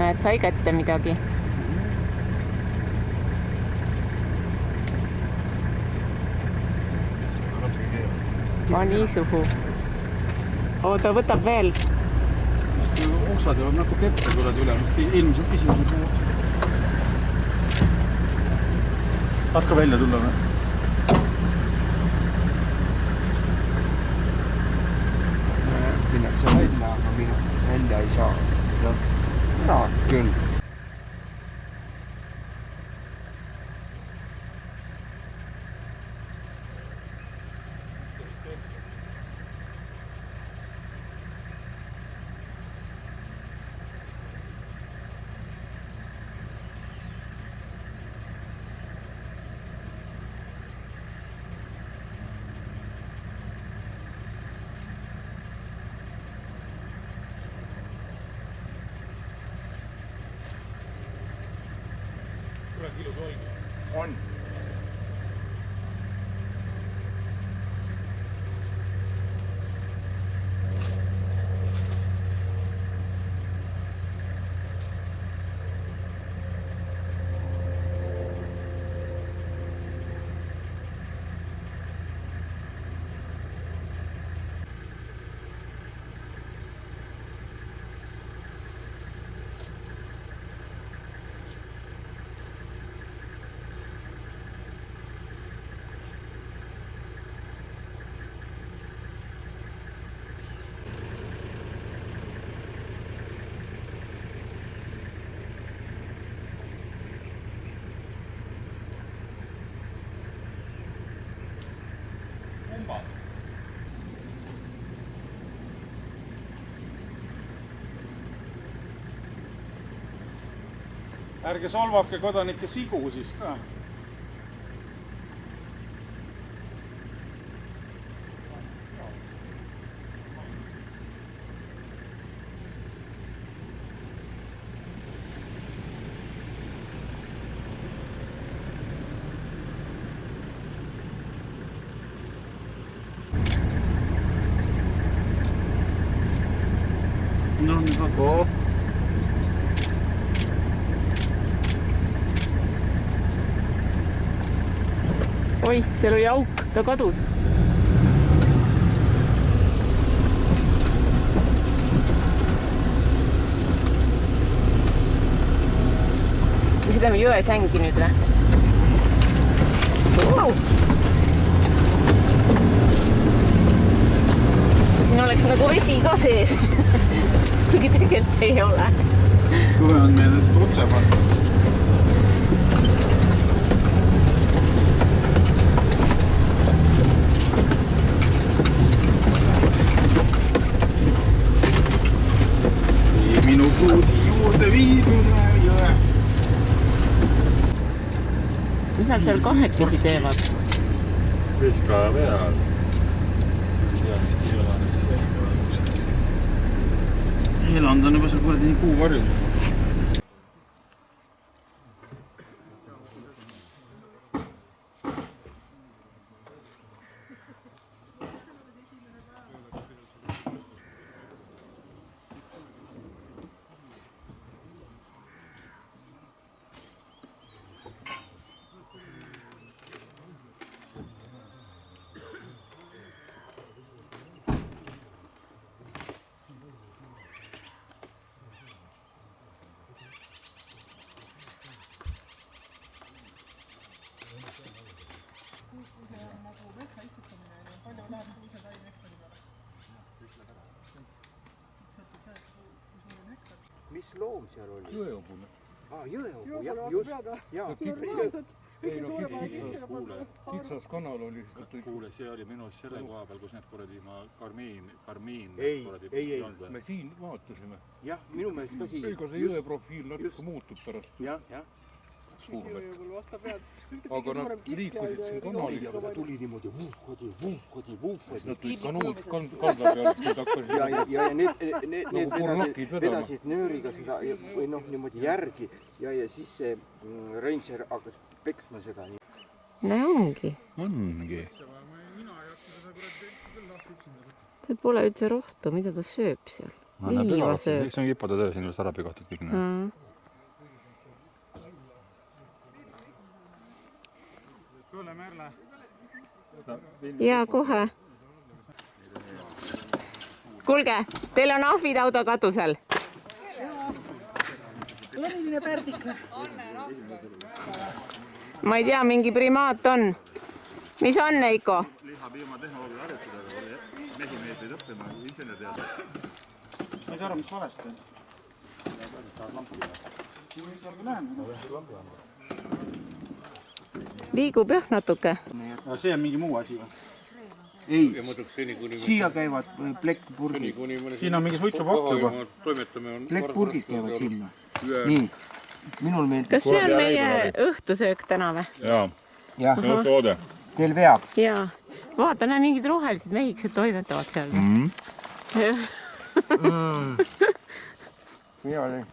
Näed, sai kätte midagi. Pani suhu. Oota, võtab veel. Oksad jäävad natuke ette tuled üle, eelmised küsimused. Tahad ka välja tulla või? Minnakse välja, aga minu välja ei saa. Raad küll. Ilus olgi. On. Ärge solvake kodanike sigu siis ka. No nüüd vaata. Oi, seal oli auk, ta kadus. Me sõidame jõe sängi nüüd või? Wow. Siin oleks nagu vesi ka sees, kuigi tegelikult ei ole. Tule on meile otse pannud. Minu puudi juurde viib üle jõe. Mis nad seal kahekesi teevad? Viska peal. Ja vist ei ole nesse. Eeland on juba seal kuradi nii kuuvarjus. Mis loom seal oli? Jõeobune. Jõeobu, jah, just. Kitsas kanal oli siis. Kuule, see oli minu selle koha peal, kus need kuradi karmiin. Ei. Me siin vaatasime. Jah, minu meelest ka siin. Ega see jõe profiil natuke muutub pärast. Jah. Aga nad liikusid siin kanalid. Ja tuli niimoodi vuukodi. Nad tulid kanuud kalda peal, need hakkasid. Ja need vedasid nööriga seda või niimoodi järgi ja siis see ranger hakkas peksma seda. Ongi. Tal pole üldse rohtu, mida ta sööb seal. Liivasöök. see on kipade töö, siin ära pigatud kõik need. Ja kohe. Kuulge, teil on ahvid auto katusel. Ma ei tea, mingi primaat on. Mis on, Neiko? Lihapiimatehnoloogia harjutada, aga mehimees võid õppima inseneriteada. Ma ei saa aru, mis valesti on. Liigub jah natuke. See on mingi muu asi või? ei, siia käivad plekkpurgid. Siin on mingi suitsupakk juba. Plekkpurgid käivad sinna. Nii, minul meeldib. Kas see on meie õhtusöök täna või? Jaa, Jah, see on toode. teil veab. Jaa. Vaata, näe, mingid rohelised mehikesed toimetavad seal. Hea oli.